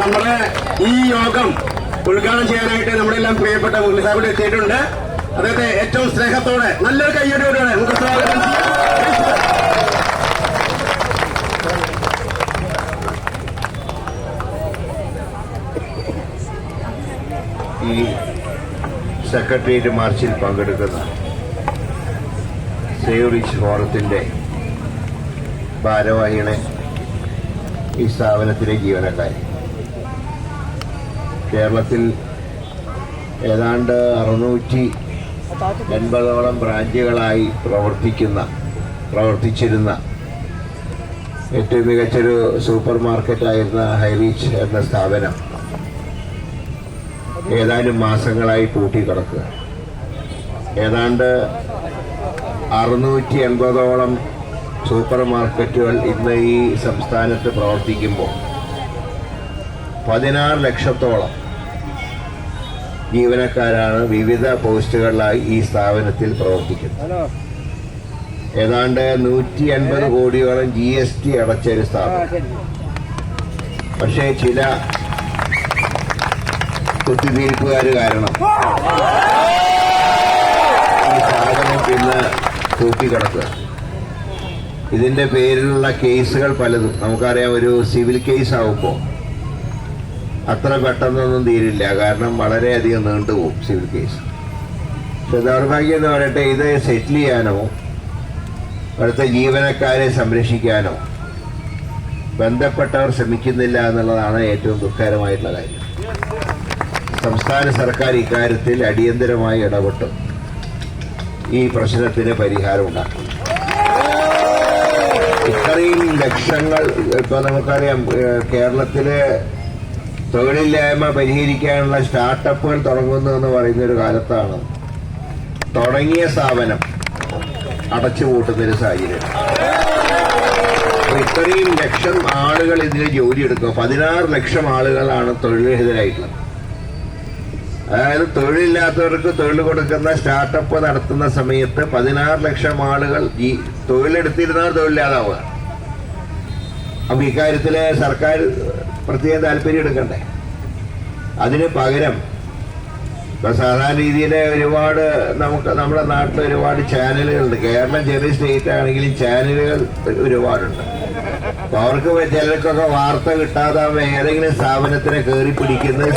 നമ്മുടെ ഈ യോഗം ഉദ്ഘാടനം ചെയ്യാനായിട്ട് നമ്മളെല്ലാം പ്രിയപ്പെട്ട മുരളി സാഹിബ് എത്തിയിട്ടുണ്ട്. അദ്ദേഹത്തെ ഏറ്റവും സ്നേഹത്തോടെ നല്ലൊരു കയ്യടിയോടെയാണ് നമുക്ക് സ്വാഗതം ചെയ്യാം. ഈ സെക്രട്ടേറിയറ്റ് മാർച്ചിൽ പങ്കെടുക്കുന്ന സേവ് റിച്ച് ഫോറത്തിന്റെ ഭാരവാഹികളെ, ഈ സ്ഥാപനത്തിലെ ജീവനക്കാരെ, കേരളത്തിൽ ഏതാണ്ട് 680ഓളം ബ്രാഞ്ചുകളായി പ്രവർത്തിച്ചിരുന്ന ഏറ്റവും മികച്ചൊരു സൂപ്പർ മാർക്കറ്റായിരുന്ന ഹൈറീച്ച് എന്ന സ്ഥാപനം ഏതാനും മാസങ്ങളായി പൂട്ടിക്കിടക്കുക. ഏതാണ്ട് 680ഓളം സൂപ്പർ മാർക്കറ്റുകൾ ഇന്ന് ഈ സംസ്ഥാനത്ത് പ്രവർത്തിക്കുമ്പോൾ 16 ലക്ഷത്തോളം ജീവനക്കാരാണ് വിവിധ പോസ്റ്റുകളിലായി ഈ സ്ഥാപനത്തിൽ പ്രവർത്തിക്കുന്നത്. ഏതാണ്ട് 150 കോടിയോളം GST അടച്ചൊരു സ്ഥാപനം. പക്ഷേ ചില കുത്തിത്തീർപ്പുകാർ കാരണം ഈ സ്ഥാപനം ഇന്ന് തൂക്കിക്കിടക്കുക. ഇതിന്റെ പേരിലുള്ള കേസുകൾ പലതും നമുക്കറിയാം. ഒരു സിവിൽ കേസ് ആവുമ്പോൾ അത്ര പെട്ടെന്നൊന്നും തീരില്ല, കാരണം വളരെയധികം നീണ്ടുപോകും സിവിൽ കേസ്. പക്ഷെ ദൗർഭാഗ്യം എന്ന് പറയട്ടെ, ഇത് സെറ്റിൽ ചെയ്യാനോ അടുത്ത ജീവനക്കാരെ സംരക്ഷിക്കാനോ ബന്ധപ്പെട്ടവർ ശ്രമിക്കുന്നില്ല എന്നുള്ളതാണ് ഏറ്റവും ദുഃഖകരമായിട്ടുള്ള കാര്യം. സംസ്ഥാന സർക്കാർ ഇക്കാര്യത്തിൽ അടിയന്തരമായി ഇടപെട്ട് ഈ പ്രശ്നത്തിന് പരിഹാരം ഉണ്ടാക്കും. ഇത്രയും ലക്ഷങ്ങൾ, ഇപ്പൊ നമുക്കറിയാം കേരളത്തിലെ തൊഴിലില്ലായ്മ പരിഹരിക്കാനുള്ള സ്റ്റാർട്ടപ്പുകൾ തുടങ്ങുന്നു എന്ന് പറയുന്ന ഒരു കാലത്താണ് തുടങ്ങിയ സ്ഥാപനം അടച്ചുപൂട്ടുന്നൊരു സാഹചര്യം. ഇത്രയും ലക്ഷം ആളുകൾ ഇതിന് ജോലിയെടുക്കുക. 16 ലക്ഷം ആളുകളാണ് തൊഴിൽരഹിതരായിട്ടുള്ളത്. അതായത് തൊഴിലില്ലാത്തവർക്ക് തൊഴിൽ കൊടുക്കുന്ന സ്റ്റാർട്ടപ്പ് നടത്തുന്ന സമയത്ത് 16 ലക്ഷം ആളുകൾ ഈ തൊഴിലെടുത്തിരുന്നാൽ തൊഴിലില്ലാതാവുക. അപ്പൊ ഇക്കാര്യത്തില് സർക്കാർ പ്രത്യേക താല്പര്യം എടുക്കണ്ടേ? അതിന് പകരം ഇപ്പൊ സാധാരണ രീതിയിൽ ഒരുപാട് നമ്മുടെ നാട്ടിൽ ഒരുപാട് ചാനലുകളുണ്ട്. കേരളം ചെറിയ സ്റ്റേറ്റ് ആണെങ്കിലും ചാനലുകൾ ഒരുപാടുണ്ട്. അപ്പൊ അവർക്ക് ചിലർക്കൊക്കെ വാർത്ത കിട്ടാതാവുമ്പോ ഏതെങ്കിലും സ്ഥാപനത്തിനെ കയറി പിടിക്കുന്നത്,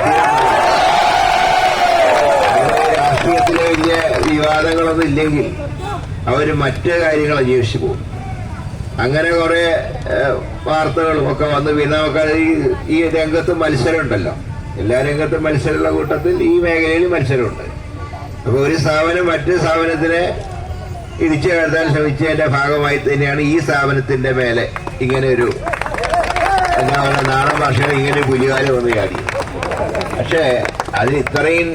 രാഷ്ട്രീയത്തിലെ വലിയ വിവാദങ്ങളൊന്നും ഇല്ലെങ്കിൽ അവര് മറ്റു കാര്യങ്ങൾ അന്വേഷിച്ചു പോകും. അങ്ങനെ കുറെ വാർത്തകളും ഒക്കെ വന്ന് പിന്നെ നമുക്ക് ഈ രംഗത്ത് മത്സരം ഉണ്ടല്ലോ. എല്ലാ രംഗത്തും മത്സരമുള്ള കൂട്ടത്തിൽ ഈ മേഖലയിൽ മത്സരമുണ്ട്. അപ്പൊ ഒരു സ്ഥാപനം മറ്റു സ്ഥാപനത്തിനെ ഇടിച്ചു കയറ്റാൻ ശ്രമിച്ചതിന്റെ ഭാഗമായി തന്നെയാണ് ഈ സ്ഥാപനത്തിന്റെ മേലെ ഇങ്ങനെ ഒരു എന്താ പറയുക, നാടൻ ഭാഷയിൽ ഇങ്ങനെ പുലികാലം വന്ന് ചാടി. പക്ഷേ അതിന് ഇത്രയും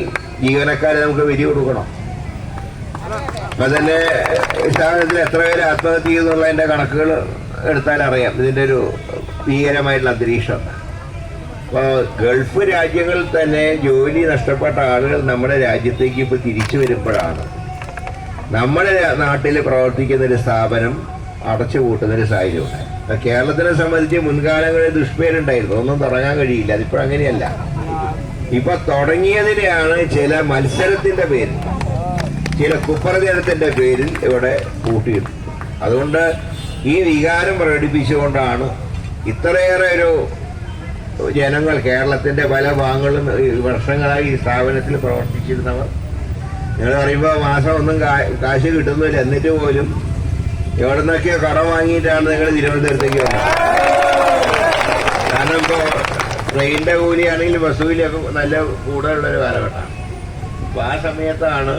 ജീവനക്കാരെ നമുക്ക് വിധി കൊടുക്കണം. അപ്പൊ തന്നെ സ്ഥാപനത്തിൽ എത്ര പേര് ആത്മഹത്യ ചെയ്യുന്നുള്ളതിന്റെ കണക്കുകൾ എടുത്താൽ അറിയാം ഇതിന്റെ ഒരു ഭീകരമായിട്ടുള്ള അന്തരീക്ഷം. അപ്പോൾ ഗൾഫ് രാജ്യങ്ങളിൽ തന്നെ ജോലി നഷ്ടപ്പെട്ട ആളുകൾ നമ്മുടെ രാജ്യത്തേക്ക് ഇപ്പൊ തിരിച്ചു വരുമ്പോഴാണ് നമ്മുടെ നാട്ടിൽ പ്രവർത്തിക്കുന്ന ഒരു സ്ഥാപനം അടച്ചുപൂട്ടുന്നൊരു സാഹചര്യമുണ്ടായി. കേരളത്തിനെ സംബന്ധിച്ച് മുൻകാലങ്ങളിൽ ദുഷ്പേരുണ്ടായിരുന്നു, ഒന്നും തുടങ്ങാൻ കഴിയില്ല. അതിപ്പോഴങ്ങനെയല്ല. ഇപ്പൊ തുടങ്ങിയതിനെയാണ് ചില മത്സരത്തിന്റെ പേരിൽ, ചില കുപ്രചരണത്തിന്റെ പേരിൽ ഇവിടെ കൂട്ടിയിട്ടു. അതുകൊണ്ട് ഈ വികാരം പ്രകടിപ്പിച്ചുകൊണ്ടാണ് ഇത്രയേറെ ഒരു ജനങ്ങൾ കേരളത്തിന്റെ പല ഭാഗങ്ങളും വർഷങ്ങളായി ഈ സ്ഥാപനത്തിൽ പ്രവർത്തിച്ചിരുന്നവർ, നിങ്ങൾ പറയുമ്പോൾ മാസം ഒന്നും കാശ് കിട്ടുന്നില്ല, എന്നിട്ട് പോലും എവിടെ നിന്നൊക്കെയോ കടം വാങ്ങിയിട്ടാണ് നിങ്ങൾ തിരുവനന്തപുരത്തേക്ക് വന്നത്. കാരണം ഇപ്പോൾ ട്രെയിനിന്റെ കൂലിയാണെങ്കിലും ബസ് കൂലിയൊക്കെ നല്ല കൂടുതലുള്ളൊരു കാലഘട്ടമാണ്. അപ്പൊ ആ സമയത്താണ്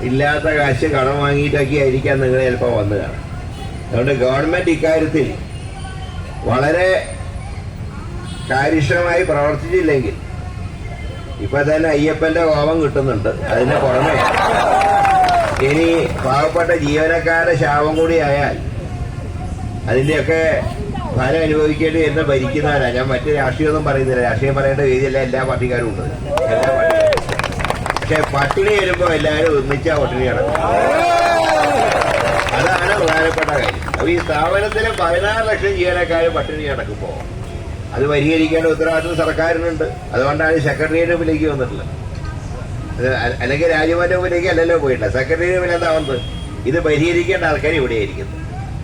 ഇല്ലാത്ത കാശ് കടം വാങ്ങിയിട്ടൊക്കെ ആയിരിക്കാം നിങ്ങൾ ചിലപ്പോൾ വന്നു കാണാം. അതുകൊണ്ട് ഗവൺമെന്റ് ഇക്കാര്യത്തിൽ വളരെ കാര്യക്ഷമമായി പ്രവർത്തിച്ചില്ലെങ്കിൽ ഇപ്പൊ തന്നെ അയ്യപ്പന്റെ കോപം കിട്ടുന്നുണ്ട്. അതിന് പുറമെ ഇനി പാവപ്പെട്ട ജീവനക്കാരുടെ ശാപം കൂടി ആയാൽ അതിന്റെയൊക്കെ ഫലം അനുഭവിക്കേണ്ടി വരുന്ന ഭരിക്കുന്നവരാ. ഞാൻ മറ്റു രാഷ്ട്രീയമൊന്നും പറയുന്നില്ല, രാഷ്ട്രീയം പറയേണ്ട രീതിയല്ല, എല്ലാ പാർട്ടിക്കാരും ഉണ്ട്, എല്ലാ പാർട്ടി. പക്ഷെ പട്ടിണി വരുമ്പോ എല്ലാവരും ഒന്നിച്ചാ പട്ടിണി കിടക്കും. അതാണ് പ്രധാനപ്പെട്ട കാര്യം. അപ്പൊ ഈ സ്ഥാപനത്തിലെ 16 ലക്ഷം ജീവനക്കാർ പട്ടിണി കിടക്കുമ്പോ അത് പരിഹരിക്കേണ്ട ഉത്തരവാദിത്വം സർക്കാരിനുണ്ട്. അതുകൊണ്ടാണ് ഈ സെക്രട്ടേറിയറ്റിലേക്ക് വന്നിട്ടുള്ളത്. അല്ലെങ്കിൽ രാജ്ഭവനിലേക്ക് അല്ലല്ലോ പോയിട്ടില്ല, സെക്രട്ടേറിയറ്റിൽ എന്താ വന്നത്? ഇത് പരിഹരിക്കേണ്ട ആൾക്കാർ ഇവിടെയായിരിക്കുന്നു.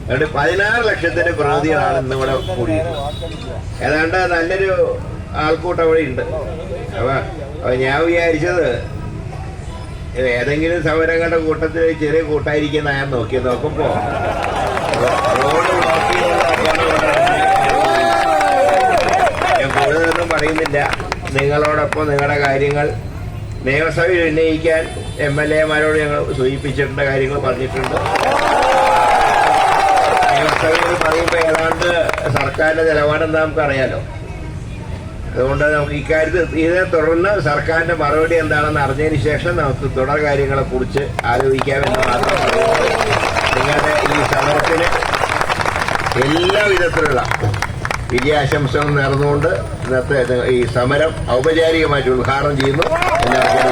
അതുകൊണ്ട് 16 ലക്ഷത്തിന്റെ പ്രതികളാണ് ഇന്നിവിടെ കൂടിയിട്ടുള്ളത്. ഏതാണ്ട് നല്ലൊരു ആൾക്കൂട്ടം അവിടെ ഉണ്ട്. അപ്പൊ ഞാൻ വിചാരിച്ചത് ഏതെങ്കിലും സമരങ്ങളുടെ കൂട്ടത്തിൽ ചെറിയ കൂട്ടായിരിക്കുന്ന ഞാൻ നോക്കുമ്പോ റോഡ് ബ്ലോക്ക് ഞാൻ കൂടുതലൊന്നും പറയുന്നില്ല. നിങ്ങളോടൊപ്പം നിങ്ങളുടെ കാര്യങ്ങൾ നിയമസഭയിൽ ഉന്നയിക്കാൻ MLA-മാരോട് ഞങ്ങൾ സൂചിപ്പിച്ചിട്ടുണ്ട്, കാര്യങ്ങൾ പറഞ്ഞിട്ടുണ്ട്. നിയമസഭയിൽ പറയുമ്പോൾ ഏതാണ്ട് സർക്കാരിന്റെ നിലപാടെന്ന് നമുക്കറിയാലോ. അതുകൊണ്ട് നമുക്ക് ഇക്കാര്യത്തിൽ ഇതിനെ തുടർന്ന് സർക്കാരിന്റെ മറുപടി എന്താണെന്ന് അറിഞ്ഞതിന് ശേഷം നമുക്ക് തുടർ കാര്യങ്ങളെ കുറിച്ച് ആലോചിക്കാമെന്ന് മാത്രം പറയുന്നത്. നിങ്ങളുടെ ഈ സമരത്തിന് എല്ലാ വിധത്തിലുള്ള വിജയാശംസകൾ നേർന്നുകൊണ്ട് ഇന്നത്തെ ഈ സമരം ഔപചാരികമായിട്ട് ഉദ്ഘാടനം ചെയ്യുന്നു. എല്ലാവർക്കും